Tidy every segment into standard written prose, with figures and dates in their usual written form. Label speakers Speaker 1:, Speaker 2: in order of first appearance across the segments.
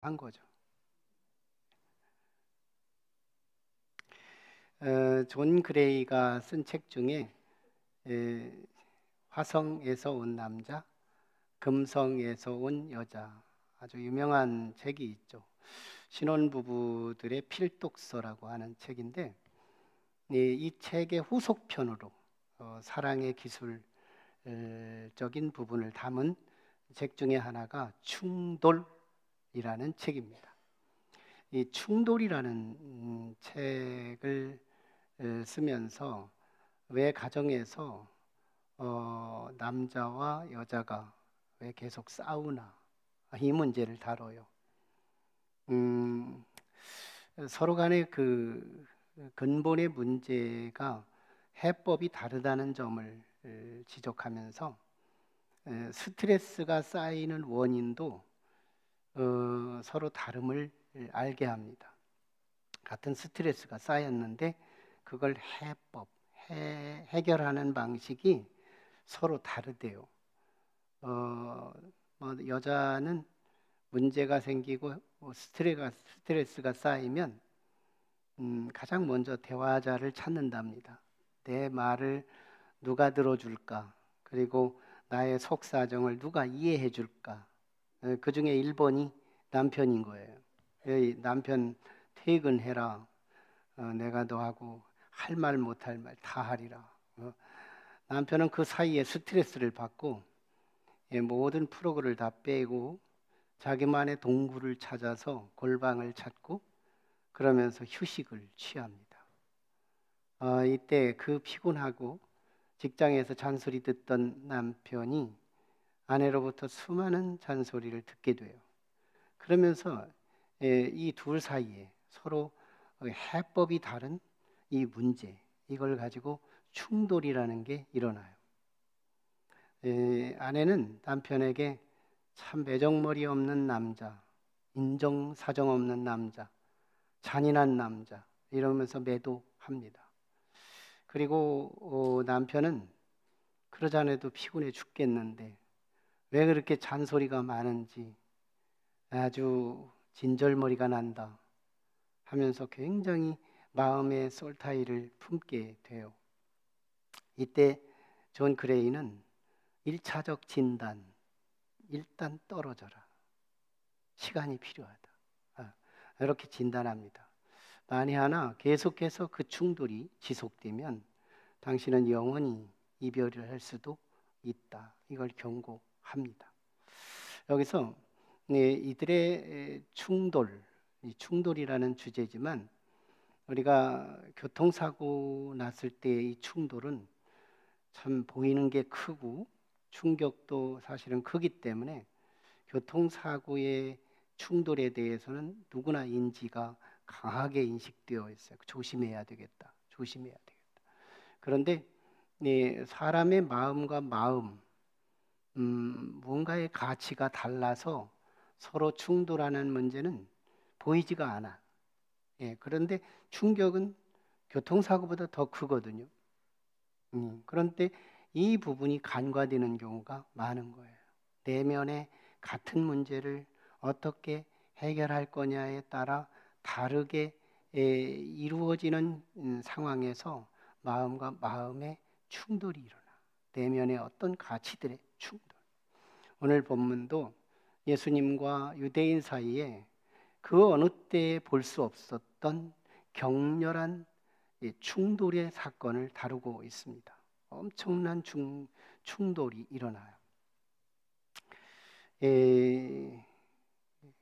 Speaker 1: 한 거죠. 존 그레이가 쓴 책 중에 화성에서 온 남자, 금성에서 온 여자, 아주 유명한 책이 있죠. 신혼부부들의 필독서라고 하는 책인데, 이 책의 후속편으로 사랑의 기술적인 부분을 담은 책 중에 하나가 충돌이라는 책입니다. 이 충돌이라는 책을 쓰면서 왜 가정에서 남자와 여자가 왜 계속 싸우나, 이 문제를 다뤄요. 서로 간의 그 근본의 문제가 해법이 다르다는 점을 지적하면서 스트레스가 쌓이는 원인도 서로 다름을 알게 합니다. 같은 스트레스가 쌓였는데 그걸 해결하는 방식이 서로 다르대요. 여자는 문제가 생기고 스트레스가 쌓이면 가장 먼저 대화자를 찾는답니다. 내 말을 누가 들어줄까? 그리고 나의 속사정을 누가 이해해 줄까? 그 중에 1번이 남편인 거예요. 남편 퇴근해라. 내가 너하고 할 말 못할 말 다 하리라. 남편은 그 사이에 스트레스를 받고 모든 프로그램을 다 빼고 자기만의 동굴을 찾아서 골방을 찾고 그러면서 휴식을 취합니다. 이때 그 피곤하고 직장에서 잔소리 듣던 남편이 아내로부터 수많은 잔소리를 듣게 돼요. 그러면서 이 둘 사이에 서로 해법이 다른 이 문제, 이걸 가지고 충돌이라는 게 일어나요. 아내는 남편에게 참 매정머리 없는 남자, 인정사정 없는 남자, 잔인한 남자 이러면서 매도합니다. 그리고 남편은 그러자네도 피곤해 죽겠는데 왜 그렇게 잔소리가 많은지 아주 진절머리가 난다 하면서 굉장히 마음의 쏠타이를 품게 돼요. 이때 존 그레이는 1차적 진단, 일단 떨어져라. 시간이 필요하다. 이렇게 진단합니다. 만에 하나 계속해서 그 충돌이 지속되면 당신은 영원히 이별을 할 수도 있다. 이걸 경고합니다. 여기서 이들의 충돌, 이 충돌이라는 주제지만 우리가 교통사고 났을 때의 이 충돌은 참 보이는 게 크고 충격도 사실은 크기 때문에 교통사고의 충돌에 대해서는 누구나 인지가 강하게 인식되어 있어요. 조심해야 되겠다. 조심해야 되겠다. 그런데 사람의 마음과 마음, 뭔가의 가치가 달라서 서로 충돌하는 문제는 보이지가 않아. 그런데 충격은 교통사고보다 더 크거든요. 그런데 이 부분이 간과되는 경우가 많은 거예요. 내면의 같은 문제를 어떻게 해결할 거냐에 따라 다르게 이루어지는 상황에서 마음과 마음의 충돌이 일어나. 내면의 어떤 가치들의 충돌. 오늘 본문도 예수님과 유대인 사이에 그 어느 때에 볼 수 없었던 격렬한 충돌의 사건을 다루고 있습니다. 엄청난 충돌이 일어나요.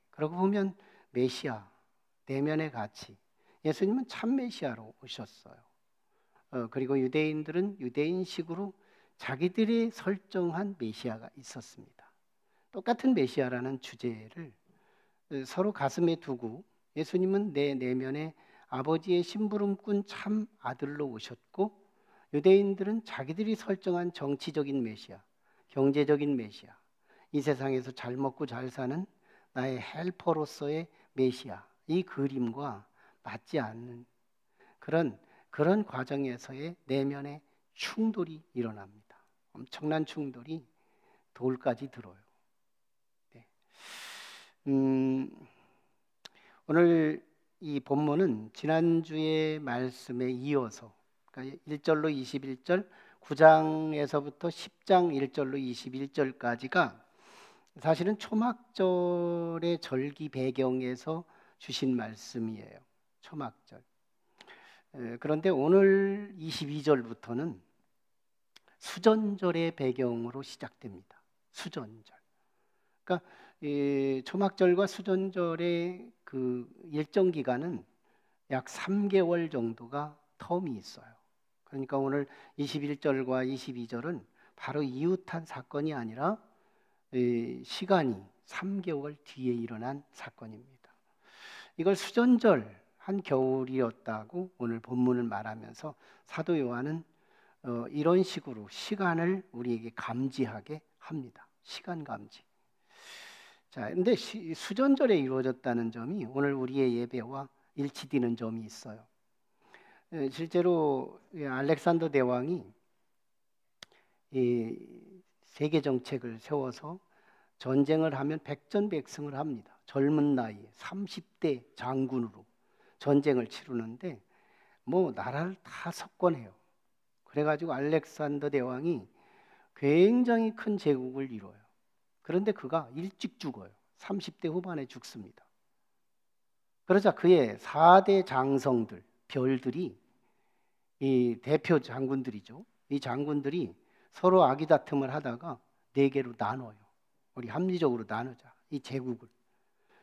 Speaker 1: 그러고 보면 메시아, 내면의 가치, 예수님은 참 메시아로 오셨어요. 그리고 유대인들은 유대인식으로 자기들이 설정한 메시아가 있었습니다. 똑같은 메시아라는 주제를 서로 가슴에 두고 예수님은 내 내면에 아버지의 심부름꾼 참 아들로 오셨고 유대인들은 자기들이 설정한 정치적인 메시아, 경제적인 메시아, 이 세상에서 잘 먹고 잘 사는 나의 헬퍼로서의 메시아, 이 그림과 맞지 않는 그런 과정에서의 내면의 충돌이 일어납니다. 엄청난 충돌이 돌까지 들어요. 네. 오늘 이 본문은 지난주의 말씀에 이어서, 그러니까 1절로 21절, 9장에서부터 10장 1절로 21절까지가 사실은 초막절의 절기 배경에서 주신 말씀이에요. 초막절. 그런데 오늘 22절부터는 수전절의 배경으로 시작됩니다. 수전절. 그러니까 이 초막절과 수전절의 그 일정 기간은 약 3개월 정도가 텀이 있어요. 그러니까 오늘 21절과 22절은 바로 이웃한 사건이 아니라 시간이 3개월 뒤에 일어난 사건입니다. 이걸 수전절 한겨울이었다고 오늘 본문을 말하면서 사도 요한은 이런 식으로 시간을 우리에게 감지하게 합니다. 시간 감지. 자, 근데 수전절에 이루어졌다는 점이 오늘 우리의 예배와 일치되는 점이 있어요. 실제로 알렉산더 대왕이 이 세계 정책을 세워서 전쟁을 하면 백전백승을 합니다. 젊은 나이에 30대 장군으로 전쟁을 치르는데 뭐 나라를 다 석권해요. 그래가지고 알렉산더 대왕이 굉장히 큰 제국을 이뤄요. 그런데 그가 일찍 죽어요. 30대 후반에 죽습니다. 그러자 그의 4대 장성들, 별들이 이 대표 장군들이죠. 이 장군들이 서로 아기다툼을 하다가 4개로 나눠요. 우리 합리적으로 나누자, 이 제국을.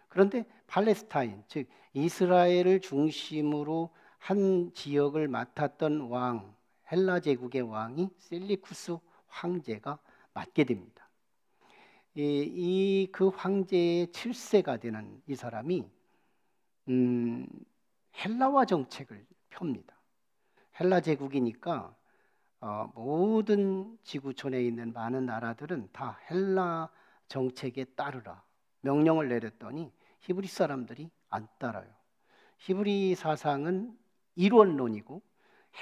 Speaker 1: 그런데 팔레스타인, 즉 이스라엘을 중심으로 한 지역을 맡았던 왕, 헬라 제국의 왕이 셀리쿠스 황제가 맡게 됩니다. 그 황제의 7세가 되는 이 사람이 헬라화 정책을 펴니다. 헬라 제국이니까 모든 지구촌에 있는 많은 나라들은 다 헬라 정책에 따르라 명령을 내렸더니 히브리 사람들이 안 따라요. 히브리 사상은 일원론이고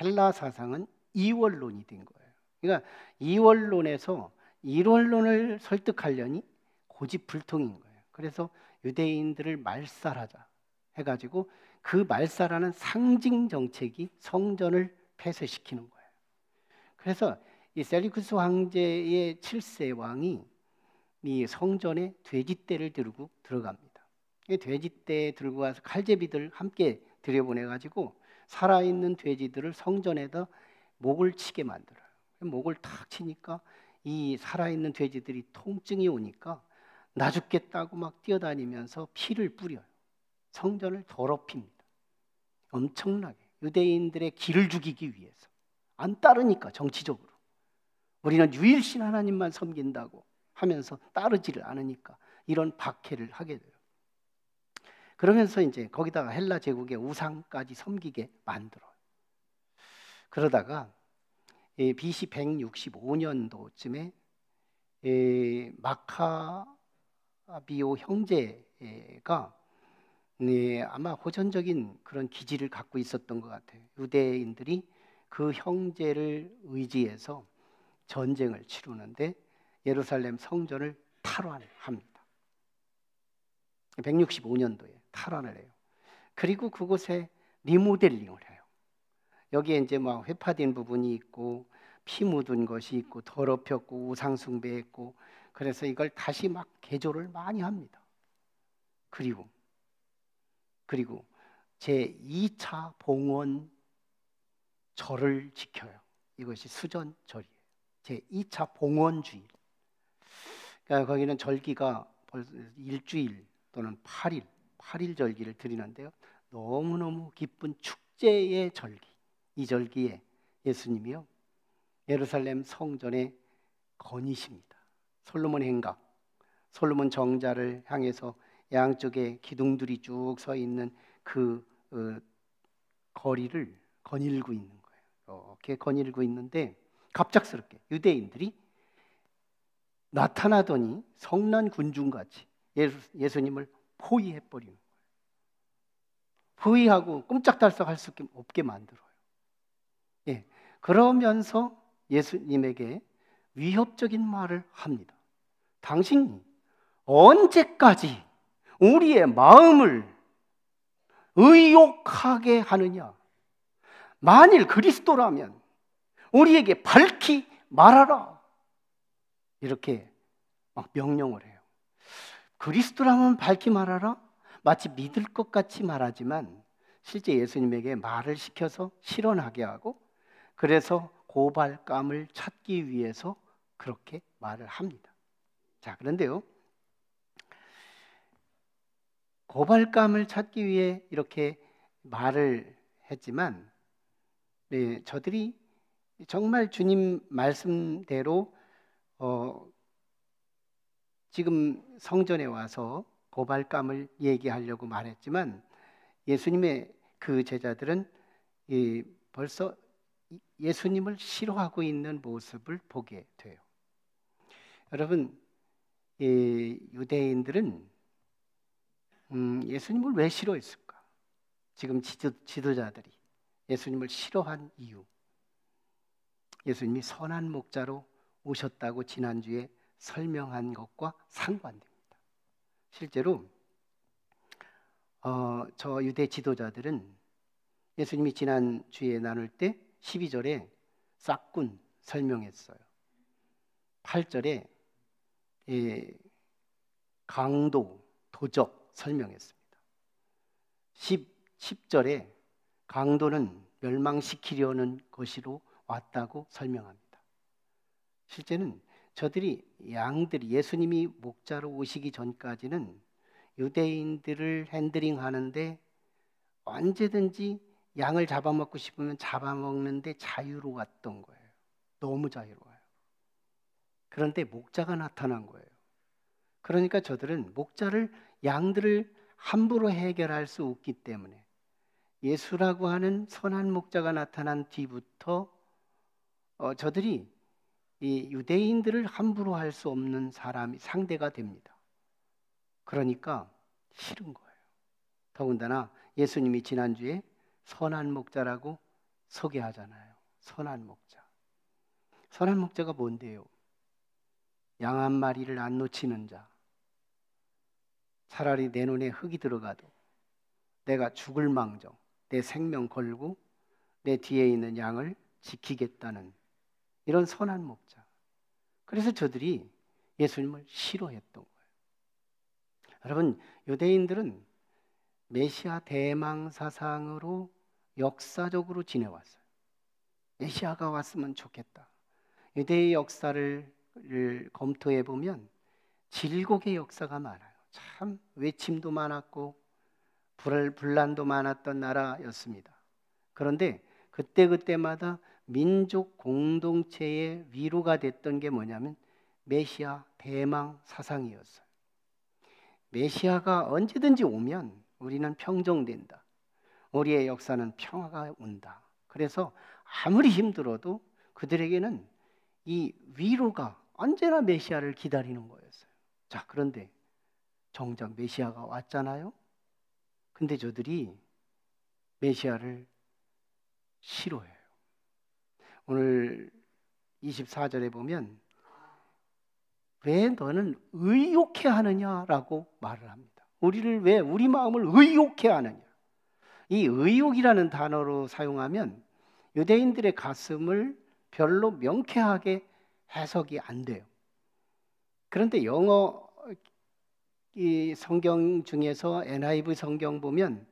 Speaker 1: 헬라 사상은 이원론이 된 거예요. 그러니까 이원론에서 일원론을 설득하려니 고집불통인 거예요. 그래서 유대인들을 말살하자 해가지고 그 말살하는 상징 정책이 성전을 폐쇄시키는 거예요. 그래서 이 셀리쿠스 황제의 7세 왕이 이 성전에 돼지떼를 들고 들어갑니다. 이 돼지떼 들고 가서 칼제비들 함께 들여보내가지고 살아있는 돼지들을 성전에다 목을 치게 만들어요. 목을 탁 치니까 이 살아있는 돼지들이 통증이 오니까 나 죽겠다고 막 뛰어다니면서 피를 뿌려요. 성전을 더럽힙니다. 엄청나게 유대인들의 기를 죽이기 위해서. 안 따르니까 정치적으로 우리는 유일신 하나님만 섬긴다고 하면서 따르지를 않으니까 이런 박해를 하게 돼요. 그러면서 이제 거기다가 헬라 제국의 우상까지 섬기게 만들어요. 그러다가 BC 165년도쯤에 마카비오 형제가 아마 호전적인 그런 기질을 갖고 있었던 것 같아요. 유대인들이 그 형제를 의지해서 전쟁을 치르는데 예루살렘 성전을 탈환합니다. 165년도에 탈환을 해요. 그리고 그곳에 리모델링을 해요. 여기에 이제 막 회파된 부분이 있고 피 묻은 것이 있고 더럽혔고 우상 숭배했고 그래서 이걸 다시 막 개조를 많이 합니다. 그리고 제2차 봉헌 절을 지켜요. 이것이 수전절이에요. 제2차 봉헌주일. 그러니까 거기는 절기가 일주일 또는 8일 절기를 드리는데요. 너무너무 기쁜 축제의 절기. 이 절기에 예수님이요 예루살렘 성전에 거니십니다. 솔로몬 행각, 솔로몬 정자를 향해서 양쪽에 기둥들이 쭉 서 있는 그 거리를 거닐고 있는 거예요. 이렇게 거닐고 있는데 갑작스럽게 유대인들이 나타나더니 성난 군중같이 예수님을 포위해버리는 거예요. 포위하고 꼼짝달싹할 수 없게 만들어요. 예, 그러면서 예수님에게 위협적인 말을 합니다. 당신이 언제까지 우리의 마음을 의욕하게 하느냐? 만일 그리스도라면 우리에게 밝히 말하라. 이렇게 막 명령을 해요. 그리스도라면 밝히 말하라? 마치 믿을 것 같이 말하지만 실제 예수님에게 말을 시켜서 실현하게 하고, 그래서 고발감을 찾기 위해서 그렇게 말을 합니다. 자, 그런데요, 고발감을 찾기 위해 이렇게 말을 했지만, 네, 저들이 정말 주님 말씀대로 지금 성전에 와서 고발감을 얘기하려고 말했지만, 예수님의 그 제자들은 벌써 예수님을 싫어하고 있는 모습을 보게 돼요. 여러분, 유대인들은 예수님을 왜 싫어했을까? 지금 지도자들이 예수님을 싫어한 이유, 예수님이 선한 목자로 오셨다고 지난주에 설명한 것과 상관됩니다. 실제로 저 유대 지도자들은 예수님이 지난주에 나눌 때 12절에 싹군 설명했어요. 8절에 강도, 도적 설명했습니다. 10절에 강도는 멸망시키려는 것으로 왔다고 설명합니다. 실제는 저들이 양들이 예수님이 목자로 오시기 전까지는 유대인들을 핸들링 하는데 언제든지 양을 잡아먹고 싶으면 잡아먹는데 자유로웠던 거예요. 너무 자유로워요. 그런데 목자가 나타난 거예요. 그러니까 저들은 목자를, 양들을 함부로 해결할 수 없기 때문에 예수라고 하는 선한 목자가 나타난 뒤부터 저들이 이 유대인들을 함부로 할 수 없는 사람이 상대가 됩니다. 그러니까 싫은 거예요. 더군다나 예수님이 지난주에 선한 목자라고 소개하잖아요. 선한 목자. 선한 목자가 뭔데요? 양 한 마리를 안 놓치는 자. 차라리 내 눈에 흙이 들어가도 내가 죽을 망정 내 생명 걸고 내 뒤에 있는 양을 지키겠다는 이런 선한 목자. 그래서 저들이 예수님을 싫어했던 거예요. 여러분, 유대인들은 메시아 대망 사상으로 역사적으로 지내왔어요. 메시아가 왔으면 좋겠다. 유대의 역사를 검토해 보면 질곡의 역사가 많아요. 참 외침도 많았고 분란도 많았던 나라였습니다. 그런데 그때마다 민족 공동체의 위로가 됐던 게 뭐냐면 메시아 대망 사상이었어요. 메시아가 언제든지 오면 우리는 평정된다. 우리의 역사는 평화가 온다. 그래서 아무리 힘들어도 그들에게는 이 위로가 언제나 메시아를 기다리는 거였어요. 자, 그런데 정작 메시아가 왔잖아요. 근데 저들이 메시아를 싫어해요. 오늘 24절에 보면 왜 너는 의욕해 하느냐라고 말을 합니다. 우리를 왜 우리 마음을 의욕해 하느냐. 이 의욕이라는 단어로 사용하면 유대인들의 가슴을 별로 명쾌하게 해석이 안 돼요. 그런데 영어 이 성경 중에서 NIV 성경 보면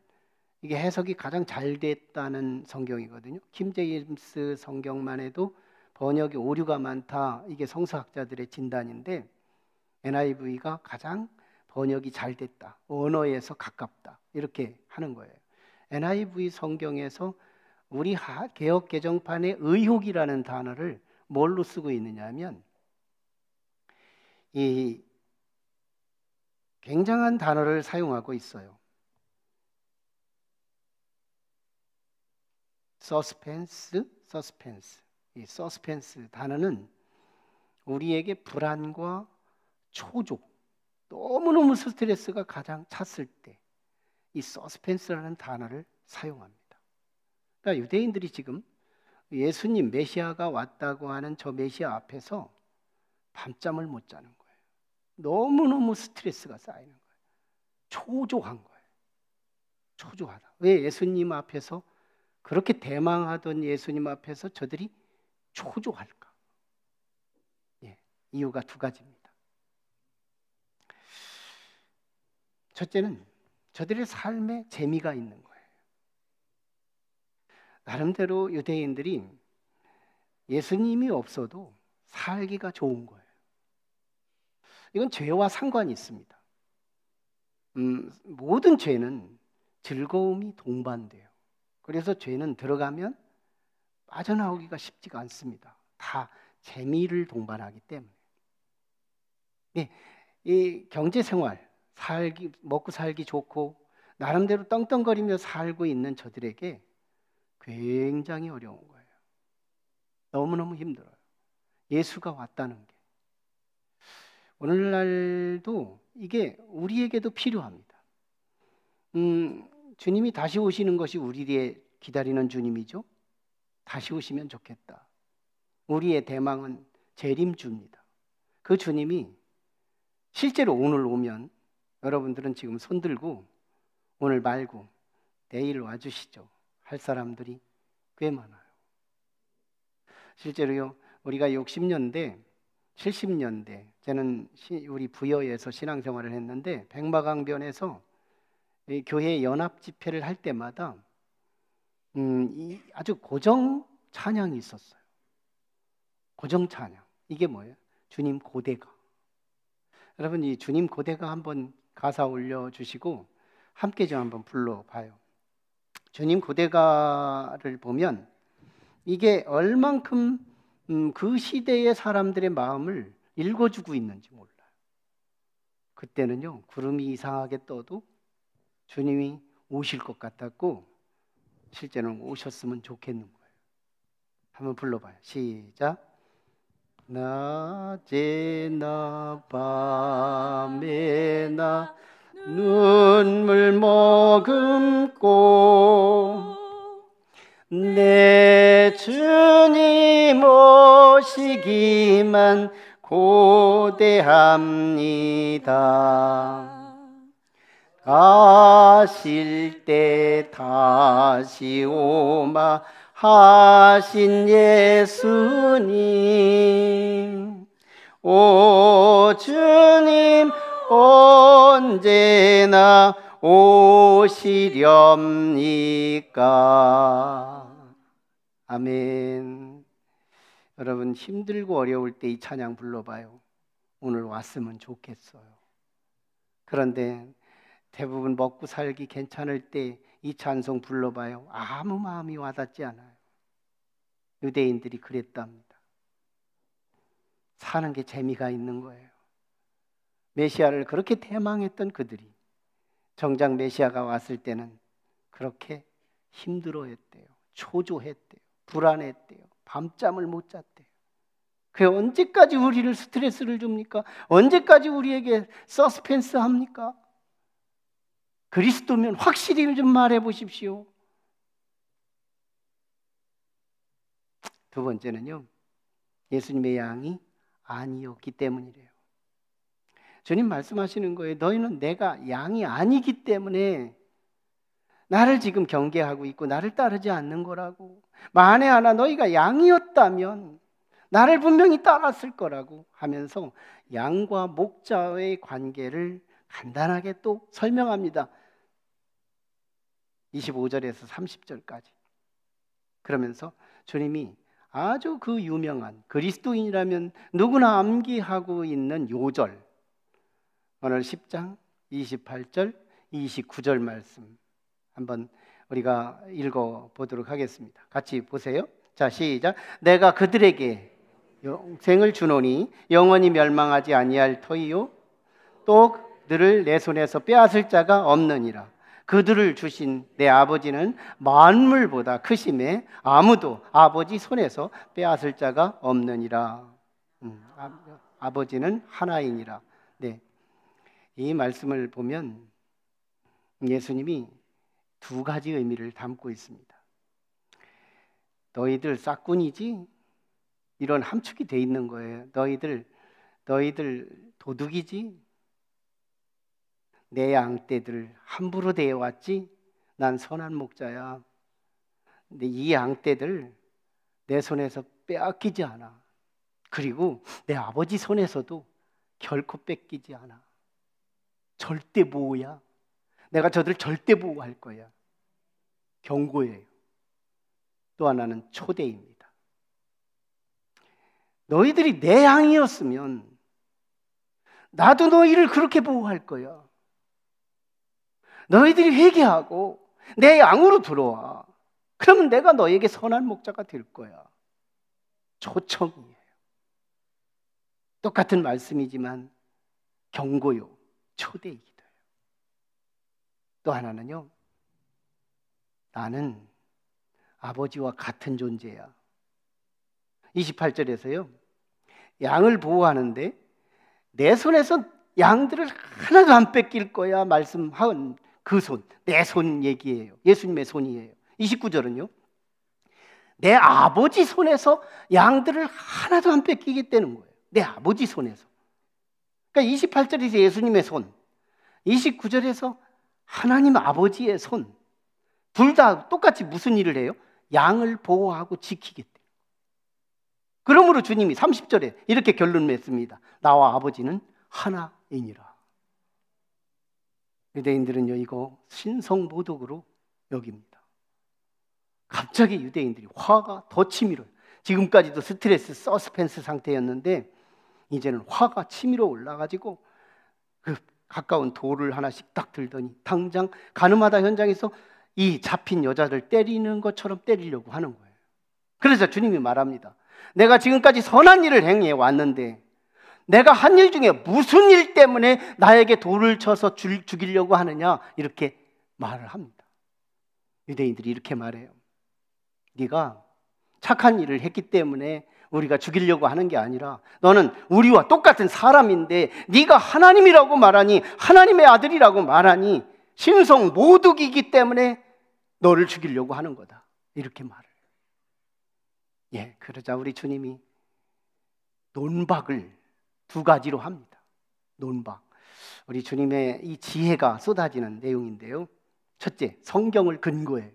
Speaker 1: 이게 해석이 가장 잘 됐다는 성경이거든요. 킹제임스 성경만 해도 번역에 오류가 많다. 이게 성서학자들의 진단인데 NIV가 가장 번역이 잘 됐다. 언어에서 가깝다. 이렇게 하는 거예요. NIV 성경에서 우리 개역 개정판의 의혹이라는 단어를 뭘로 쓰고 있느냐면 이 굉장한 단어를 사용하고 있어요. 서스펜스. 이 서스펜스 단어는 우리에게 불안과 초조, 너무너무 스트레스가 가장 찼을 때 이 서스펜스라는 단어를 사용합니다. 그러니까 유대인들이 지금 예수님 메시아가 왔다고 하는 저 메시아 앞에서 밤잠을 못 자는 거예요. 너무너무 스트레스가 쌓이는 거예요. 초조한 거예요. 초조하다. 왜 예수님 앞에서, 그렇게 대망하던 예수님 앞에서 저들이 초조할까? 예, 이유가 두 가지입니다. 첫째는 저들의 삶에 재미가 있는 거예요. 나름대로 유대인들이 예수님이 없어도 살기가 좋은 거예요. 이건 죄와 상관이 있습니다. 모든 죄는 즐거움이 동반돼요. 그래서 죄는 들어가면 빠져나오기가 쉽지가 않습니다. 다 재미를 동반하기 때문에. 네, 이 경제생활, 먹고 살기 좋고 나름대로 떵떵거리며 살고 있는 저들에게 굉장히 어려운 거예요. 너무너무 힘들어요. 예수가 왔다는 게. 오늘날도 이게 우리에게도 필요합니다. 주님이 다시 오시는 것이 우리의 기다리는 주님이죠. 다시 오시면 좋겠다. 우리의 대망은 재림주입니다. 그 주님이 실제로 오늘 오면 여러분들은 지금 손들고 오늘 말고 내일 와주시죠 할 사람들이 꽤 많아요. 실제로요, 우리가 60년대 70년대 저는 우리 부여에서 신앙생활을 했는데 백마강변에서 교회 연합 집회를 할 때마다 아주 고정 찬양이 있었어요. 고정 찬양. 이게 뭐예요? 주님 고대가. 여러분, 이 주님 고대가 한번 가사 올려주시고 함께 좀 한번 불러봐요. 주님 고대가를 보면 이게 얼만큼 그 시대의 사람들의 마음을 읽어주고 있는지 몰라요. 그때는요, 구름이 이상하게 떠도 주님이 오실 것 같았고 실제는 오셨으면 좋겠는 거예요. 한번 불러봐요. 시작. 낮에나 밤에나 눈물 머금고 내 주님 오시기만 고대합니다. 가실 때 다시 오마 하신 예수님, 오 주님 언제나 오시렵니까? 아멘. 여러분, 힘들고 어려울 때 이 찬양 불러봐요. 오늘 왔으면 좋겠어요. 그런데 대부분 먹고 살기 괜찮을 때 이 찬송 불러봐요. 아무 마음이 와닿지 않아요. 유대인들이 그랬답니다. 사는 게 재미가 있는 거예요. 메시아를 그렇게 대망했던 그들이 정작 메시아가 왔을 때는 그렇게 힘들어했대요. 초조했대요. 불안했대요. 밤잠을 못 잤대요. 그게 언제까지 우리를 스트레스를 줍니까? 언제까지 우리에게 서스펜스 합니까? 그리스도면 확실히 좀 말해 보십시오. 두 번째는요, 예수님의 양이 아니었기 때문이래요. 주님 말씀하시는 거예요. 너희는 내가 양이 아니기 때문에 나를 지금 경계하고 있고 나를 따르지 않는 거라고. 만에 하나 너희가 양이었다면 나를 분명히 따랐을 거라고 하면서 양과 목자의 관계를 간단하게 또 설명합니다. 25절에서 30절까지. 그러면서 주님이 아주 그 유명한 그리스도인이라면 누구나 암기하고 있는 요절, 오늘 10장 28절 29절 말씀 한번 우리가 읽어보도록 하겠습니다. 같이 보세요. 자, 시작. 내가 그들에게 영생을 주노니 영원히 멸망하지 아니할 터이요 또 그들을 내 손에서 빼앗을 자가 없느니라. 그들을 주신 내 아버지는 만물보다 크심에 아무도 아버지 손에서 빼앗을 자가 없느니라. 아버지는 하나이니라. 네, 이 말씀을 보면 예수님이 두 가지 의미를 담고 있습니다. 너희들 싹군이지? 이런 함축이 돼 있는 거예요. 너희들 도둑이지? 내 양떼들 함부로 대해왔지? 난 선한 목자야. 근데 이 양떼들 내 손에서 빼앗기지 않아. 그리고 내 아버지 손에서도 결코 뺏기지 않아. 절대 보호야. 내가 저들 절대 보호할 거야. 경고예요. 또 하나는 초대입니다. 너희들이 내 양이었으면 나도 너희를 그렇게 보호할 거야. 너희들이 회개하고 내 양으로 들어와. 그러면 내가 너에게 선한 목자가 될 거야. 초청이에요. 똑같은 말씀이지만 경고요, 초대이기도 해요. 또 하나는요, 나는 아버지와 같은 존재야. 28절에서요, 양을 보호하는데 내 손에서 양들을 하나도 안 뺏길 거야 말씀한 그 손, 내 손 얘기예요. 예수님의 손이에요. 29절은요, 내 아버지 손에서 양들을 하나도 안 뺏기겠다는 거예요. 내 아버지 손에서. 그러니까 28절에서 예수님의 손, 29절에서 하나님 아버지의 손, 둘 다 똑같이 무슨 일을 해요? 양을 보호하고 지키겠대요. 그러므로 주님이 30절에 이렇게 결론 맺습니다. 나와 아버지는 하나이니라. 유대인들은요, 이거 신성모독으로 여깁니다. 갑자기 유대인들이 화가 더 치밀어요. 지금까지도 스트레스, 서스펜스 상태였는데 이제는 화가 치밀어 올라가지고 그 가까운 돌을 하나씩 딱 들더니 당장 가늠하다 현장에서 이 잡힌 여자를 때리는 것처럼 때리려고 하는 거예요. 그래서 주님이 말합니다. 내가 지금까지 선한 일을 행해 왔는데 내가 한 일 중에 무슨 일 때문에 나에게 돌을 쳐서 죽이려고 하느냐, 이렇게 말을 합니다. 유대인들이 이렇게 말해요. 네가 착한 일을 했기 때문에 우리가 죽이려고 하는 게 아니라 너는 우리와 똑같은 사람인데 네가 하나님이라고 말하니, 하나님의 아들이라고 말하니 신성 모독이기 때문에 너를 죽이려고 하는 거다, 이렇게 말을 해요. 예, 그러자 우리 주님이 논박을 두 가지로 합니다. 논박. 우리 주님의 이 지혜가 쏟아지는 내용인데요. 첫째, 성경을 근거해요.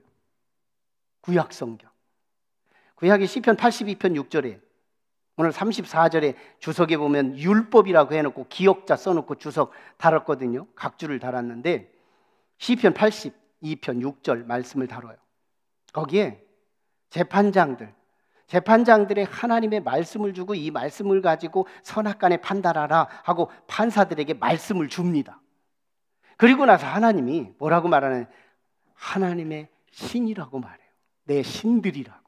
Speaker 1: 구약 성경. 구약의 시편 82편 6절에, 오늘 34절에 주석에 보면 율법이라고 해놓고 기억자 써놓고 주석 달았거든요. 각주를 달았는데 시편 82편 6절 말씀을 다뤄요. 거기에 재판장들의 하나님의 말씀을 주고 이 말씀을 가지고 선악간에 판단하라 하고 판사들에게 말씀을 줍니다. 그리고 나서 하나님이 뭐라고 말하는, 하나님의 신이라고 말해요. 내 신들이라고.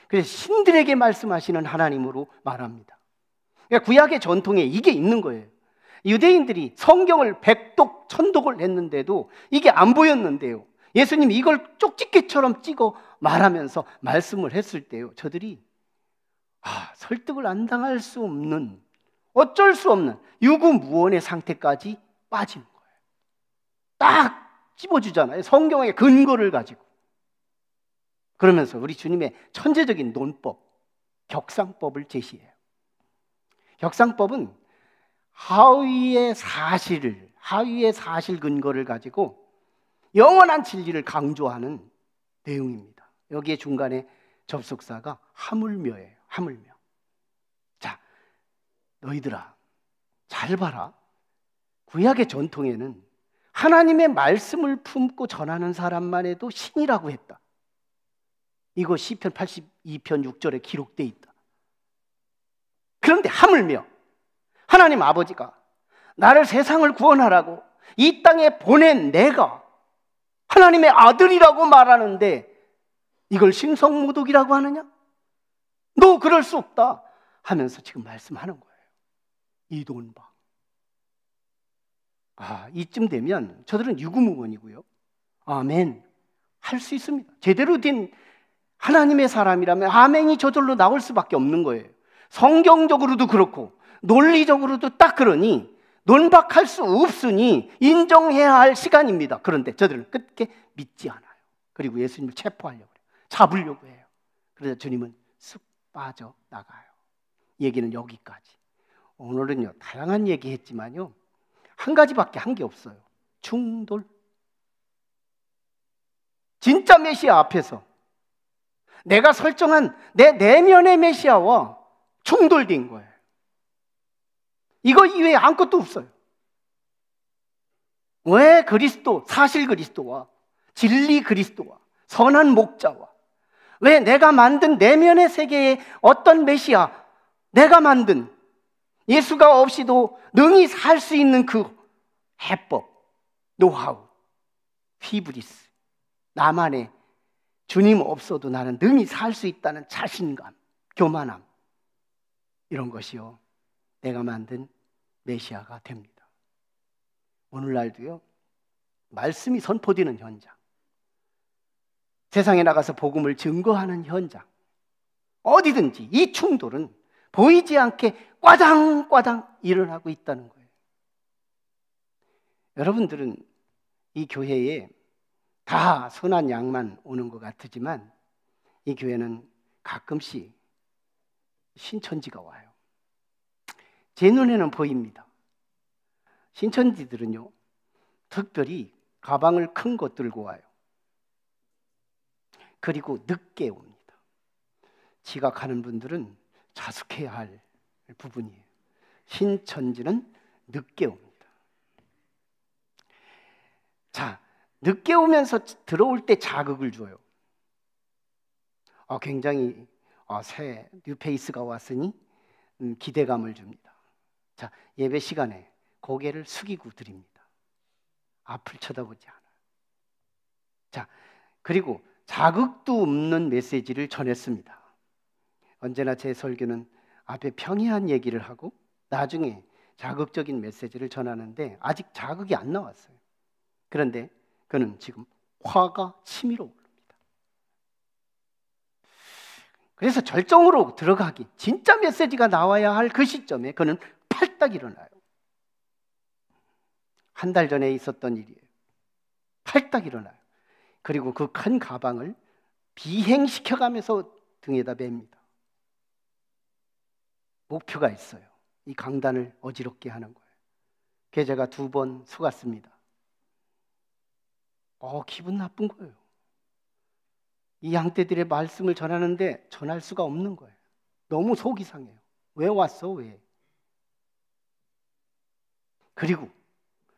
Speaker 1: 그래서 신들에게 말씀하시는 하나님으로 말합니다. 그러니까 구약의 전통에 이게 있는 거예요. 유대인들이 성경을 백독, 천독을 했는데도 이게 안 보였는데요, 예수님이 이걸 쪽집게처럼 찍어 말하면서 말씀을 했을 때요, 저들이 설득을 안 당할 수 없는, 어쩔 수 없는 유구무원의 상태까지 빠지는 거예요. 딱 집어주잖아요, 성경의 근거를 가지고. 그러면서 우리 주님의 천재적인 논법, 격상법을 제시해요. 격상법은 하위의 사실 근거를 가지고 영원한 진리를 강조하는 내용입니다. 여기에 중간에 접속사가 하물며예요. 하물며. 자, 너희들아 잘 봐라. 구약의 전통에는 하나님의 말씀을 품고 전하는 사람만 해도 신이라고 했다. 이거 시편 82편 6절에 기록되어 있다. 그런데 하물며 하나님 아버지가 나를 세상을 구원하라고 이 땅에 보낸 내가 하나님의 아들이라고 말하는데 이걸 신성모독이라고 하느냐? 너 그럴 수 없다 하면서 지금 말씀하는 거예요. 이 논박. 이쯤 되면 저들은 유구무원이고요, 아멘 할 수 있습니다. 제대로 된 하나님의 사람이라면 아멘이 저절로 나올 수밖에 없는 거예요. 성경적으로도 그렇고 논리적으로도 딱 그러니 논박할 수 없으니 인정해야 할 시간입니다. 그런데 저들은 끝게 믿지 않아요. 그리고 예수님을 체포하려고 해요. 잡으려고 해요. 그래서 주님은 쑥 빠져나가요. 얘기는 여기까지. 오늘은요 다양한 얘기했지만요 한 가지밖에 한 게 없어요. 충돌. 진짜 메시아 앞에서 내가 설정한 내 내면의 메시아와 충돌된 거예요. 이거 이외에 아무것도 없어요. 왜 그리스도, 사실 그리스도와 진리 그리스도와 선한 목자와 왜 내가 만든 내면의 세계에 어떤 메시아, 내가 만든 예수가 없이도 능히 살 수 있는 그 해법, 노하우, 휘브리스, 나만의 주님 없어도 나는 능히 살 수 있다는 자신감, 교만함, 이런 것이요, 내가 만든 메시아가 됩니다. 오늘날도요, 말씀이 선포되는 현장, 세상에 나가서 복음을 증거하는 현장, 어디든지 이 충돌은 보이지 않게 꽈당꽈당 일어나고 있다는 거예요. 여러분들은 이 교회에 다 선한 양만 오는 것 같지만 이 교회는 가끔씩 신천지가 와요. 제 눈에는 보입니다. 신천지들은요, 특별히 가방을 큰 것 들고 와요. 그리고 늦게 옵니다. 지각하는 분들은 자숙해야 할 부분이에요. 신천지는 늦게 옵니다. 자, 늦게 오면서 들어올 때 자극을 줘요. 굉장히 새 뉴페이스가 왔으니 기대감을 줍니다. 자, 예배 시간에 고개를 숙이고 드립니다. 앞을 쳐다보지 않아요. 자, 그리고 자극도 없는 메시지를 전했습니다. 언제나 제 설교는 앞에 평이한 얘기를 하고 나중에 자극적인 메시지를 전하는데 아직 자극이 안 나왔어요. 그런데 그는 지금 화가 치밀어 오릅니다. 그래서 절정으로 들어가기, 진짜 메시지가 나와야 할 그 시점에 그는 팔딱 일어나요. 한 달 전에 있었던 일이에요. 팔딱 일어나요. 그리고 그 큰 가방을 비행시켜가면서 등에다 맵니다. 목표가 있어요. 이 강단을 어지럽게 하는 거예요. 그래서 제가 2번 속았습니다. 기분 나쁜 거예요. 이 양떼들의 말씀을 전하는데 전할 수가 없는 거예요. 너무 속이 상해요. 왜 왔어? 왜? 그리고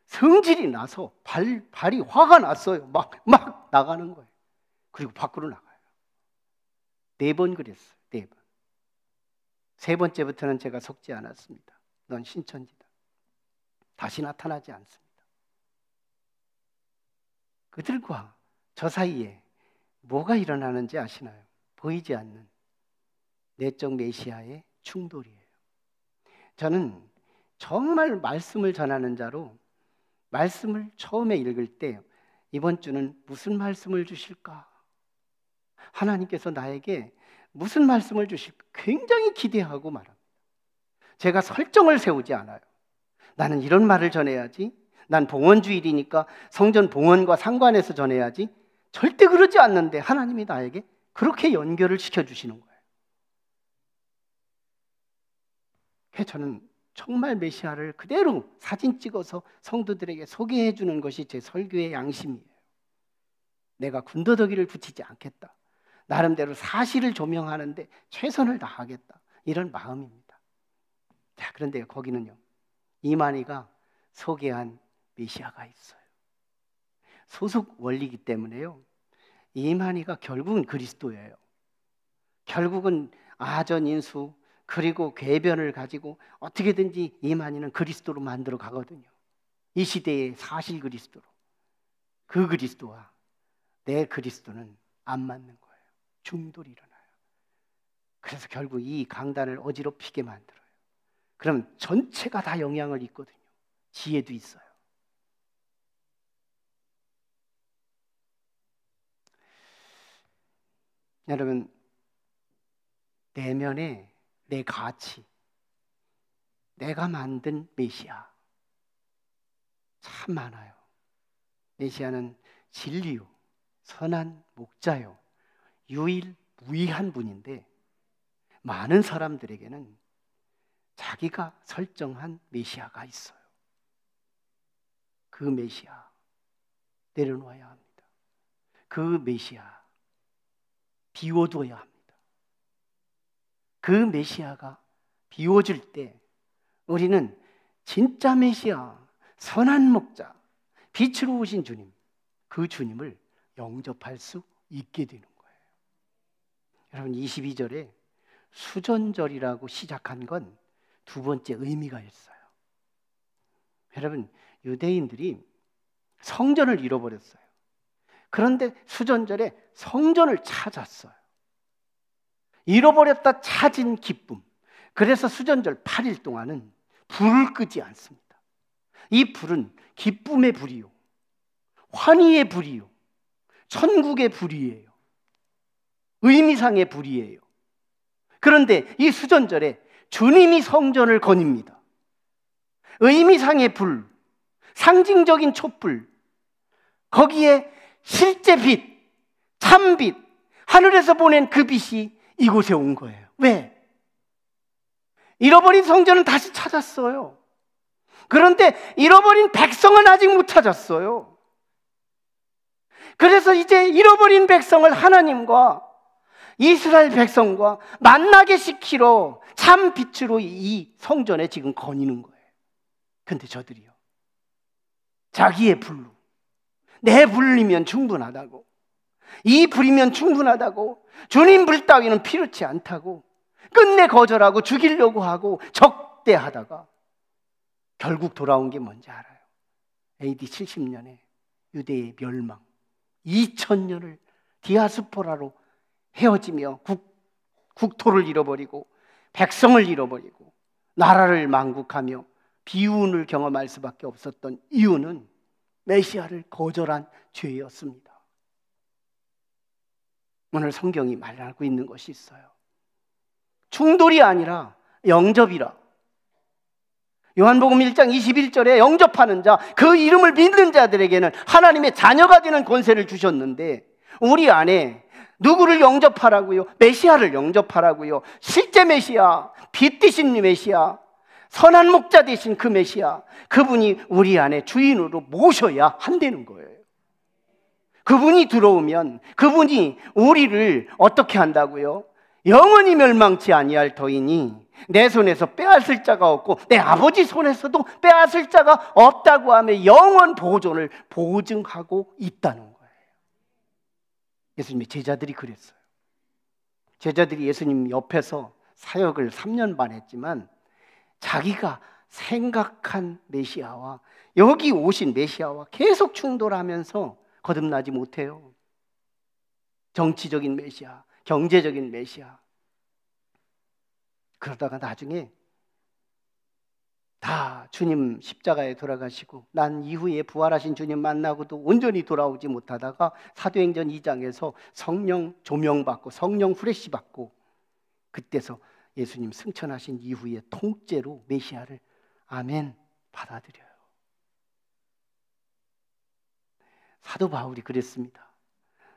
Speaker 1: 성질이 나서 발이 화가 났어요. 막 나가는 거예요. 그리고 밖으로 나가요. 4번 그랬어요. 4번. 3번째부터는 제가 속지 않았습니다. 넌 신천지다. 다시 나타나지 않습니다. 그들과 저 사이에 뭐가 일어나는지 아시나요? 보이지 않는 내적 메시아의 충돌이에요. 저는 정말 말씀을 전하는 자로 말씀을 처음에 읽을 때 이번 주는 무슨 말씀을 주실까? 하나님께서 나에게 무슨 말씀을 주실까? 굉장히 기대하고 말합니다. 제가 설정을 세우지 않아요. 나는 이런 말을 전해야지. 난 봉헌주일이니까 성전 봉헌과 상관해서 전해야지. 절대 그러지 않는데 하나님이 나에게 그렇게 연결을 시켜주시는 거예요. 그래서 저는 정말 메시아를 그대로 사진 찍어서 성도들에게 소개해 주는 것이 제 설교의 양심이에요. 내가 군더더기를 붙이지 않겠다. 나름대로 사실을 조명하는데 최선을 다하겠다. 이런 마음입니다. 자, 그런데 거기는요, 이만희가 소개한 메시아가 있어요. 소속 원리이기 때문에요, 이만희가 결국은 그리스도예요. 결국은 아전인수 그리고 궤변을 가지고 어떻게든지 이만희는 그리스도로 만들어 가거든요. 이 시대의 사실 그리스도로. 그 그리스도와 내 그리스도는 안 맞는 거예요. 충돌이 일어나요. 그래서 결국 이 강단을 어지럽히게 만들어요. 그럼 전체가 다 영향을 입거든요. 지혜도 있어요. 여러분, 내면에 내 가치, 내가 만든 메시아 참 많아요. 메시아는 진리요, 선한 목자요, 유일무이한 분인데 많은 사람들에게는 자기가 설정한 메시아가 있어요. 그 메시아 내려놓아야 합니다. 그 메시아 비워둬야 합니다. 그 메시아가 비워질 때 우리는 진짜 메시아, 선한 목자, 빛으로 오신 주님, 그 주님을 영접할 수 있게 되는 거예요. 여러분, 22절에 수전절이라고 시작한 건 두 번째 의미가 있어요. 여러분, 유대인들이 성전을 잃어버렸어요. 그런데 수전절에 성전을 찾았어요. 잃어버렸다 찾은 기쁨. 그래서 수전절 8일 동안은 불을 끄지 않습니다. 이 불은 기쁨의 불이요, 환희의 불이요, 천국의 불이에요. 의미상의 불이에요. 그런데 이 수전절에 주님이 성전을 거닙니다. 의미상의 불, 상징적인 촛불, 거기에 실제 빛, 참빛, 하늘에서 보낸 그 빛이 이곳에 온 거예요. 왜? 잃어버린 성전은 다시 찾았어요. 그런데 잃어버린 백성은 아직 못 찾았어요. 그래서 이제 잃어버린 백성을 하나님과 이스라엘 백성과 만나게 시키러 참 빛으로 이 성전에 지금 거니는 거예요. 근데 저들이요, 자기의 불로, 내 불이면 충분하다고, 이 불이면 충분하다고, 주님 불 따위는 필요치 않다고 끝내 거절하고 죽이려고 하고 적대하다가 결국 돌아온 게 뭔지 알아요? AD 70년에 유대의 멸망, 2000년을 디아스포라로 헤어지며 국토를 잃어버리고 백성을 잃어버리고 나라를 망국하며 비운을 경험할 수밖에 없었던 이유는 메시아를 거절한 죄였습니다. 오늘 성경이 말하고 있는 것이 있어요. 충돌이 아니라 영접이라. 요한복음 1장 21절에 영접하는 자, 그 이름을 믿는 자들에게는 하나님의 자녀가 되는 권세를 주셨는데, 우리 안에 누구를 영접하라고요? 메시아를 영접하라고요. 실제 메시아, 빛 되신 메시아, 선한 목자 되신 그 메시아, 그분이 우리 안에 주인으로 모셔야 한다는 거예요. 그분이 들어오면 그분이 우리를 어떻게 한다고요? 영원히 멸망치 아니할 터이니 내 손에서 빼앗을 자가 없고 내 아버지 손에서도 빼앗을 자가 없다고 하며 영원 보존을 보증하고 있다는 거예요. 예수님의 제자들이 그랬어요. 제자들이 예수님 옆에서 사역을 3년 반 했지만 자기가 생각한 메시아와 여기 오신 메시아와 계속 충돌하면서 거듭나지 못해요. 정치적인 메시아, 경제적인 메시아. 그러다가 나중에 다 주님 십자가에 돌아가시고 난 이후에 부활하신 주님 만나고도 온전히 돌아오지 못하다가 사도행전 2장에서 성령 조명받고 성령 후레시 받고 그때서 예수님 승천하신 이후에 통째로 메시아를 아멘 받아들여요. 사도 바울이 그랬습니다.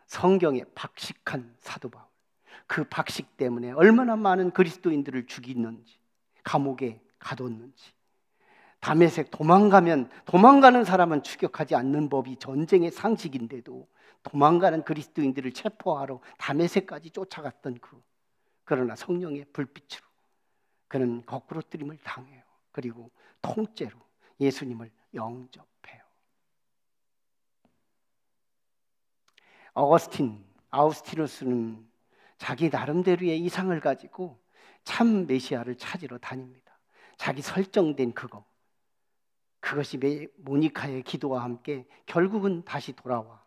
Speaker 1: 성경에 박식한 사도 바울. 그 박식 때문에 얼마나 많은 그리스도인들을 죽이는지, 감옥에 가뒀는지. 다메섹 도망가는 사람은 추격하지 않는 법이 전쟁의 상식인데도 도망가는 그리스도인들을 체포하러 다메섹까지 쫓아갔던 그러나 성령의 불빛으로 그는 거꾸로뜨림을 당해요. 그리고 통째로 예수님을 영접해요. 아우스티누스는 자기 나름대로의 이상을 가지고 참 메시아를 찾으러 다닙니다. 자기 설정된 그것이 모니카의 기도와 함께 결국은 다시 돌아와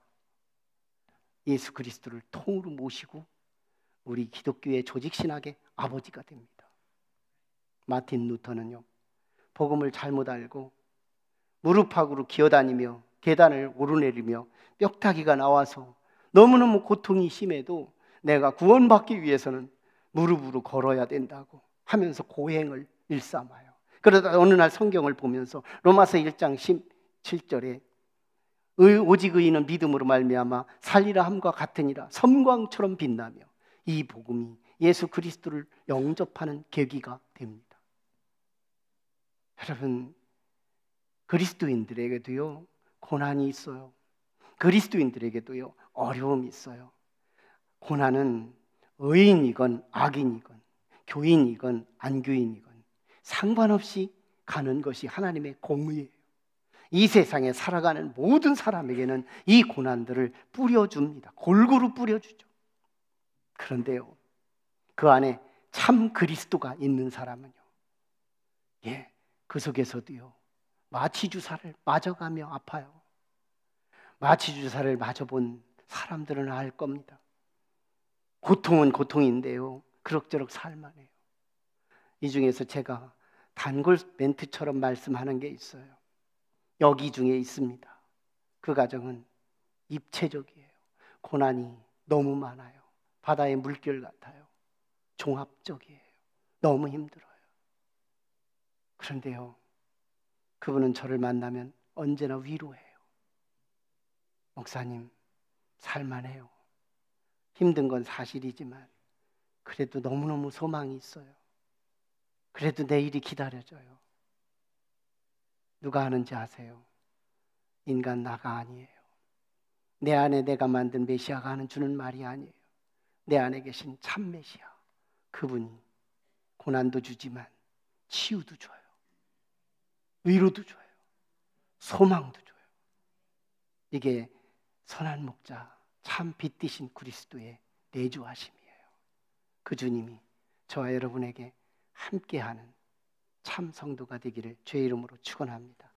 Speaker 1: 예수 그리스도를 통으로 모시고 우리 기독교의 조직신학의 아버지가 됩니다. 마틴 루터는요, 복음을 잘못 알고 무릎팍으로 기어다니며 계단을 오르내리며 뼈타기가 나와서 너무너무 고통이 심해도 내가 구원받기 위해서는 무릎으로 걸어야 된다고 하면서 고행을 일삼아요. 그러다 어느 날 성경을 보면서 로마서 1장 17절에 오직 의인은 믿음으로 말미암아 살리라 함과 같으니라 섬광처럼 빛나며 이 복음이 예수 그리스도를 영접하는 계기가 됩니다. 여러분, 그리스도인들에게도요 고난이 있어요. 그리스도인들에게도요, 어려움이 있어요. 고난은 의인이건 악인이건 교인이건 안교인이건 상관없이 가는 것이 하나님의 공의예요. 이 세상에 살아가는 모든 사람에게는 이 고난들을 뿌려줍니다. 골고루 뿌려주죠. 그런데요, 그 안에 참 그리스도가 있는 사람은요, 그 속에서도요, 마취주사를 맞아가며 아파요. 마취주사를 맞아본 사람들은 알 겁니다. 고통은 고통인데요, 그럭저럭 살만해요. 이 중에서 제가 단골 멘트처럼 말씀하는 게 있어요. 여기 중에 있습니다. 그 가정은 입체적이에요. 고난이 너무 많아요. 바다의 물결 같아요. 종합적이에요. 너무 힘들어요. 그런데요, 그분은 저를 만나면 언제나 위로해요. 목사님, 살만해요. 힘든 건 사실이지만 그래도 너무너무 소망이 있어요. 그래도 내일이 기다려져요. 누가 하는지 아세요? 인간 나가 아니에요. 내 안에 내가 만든 메시아가 하는 주는 말이 아니에요. 내 안에 계신 참 메시아, 그분이 고난도 주지만 치유도 줘요. 위로도 줘요. 소망도 줘요. 이게 선한 목자, 참 빛되신 그리스도의 내주하심이에요. 그 주님이 저와 여러분에게 함께하는 참 성도가 되기를 주의 이름으로 축원합니다.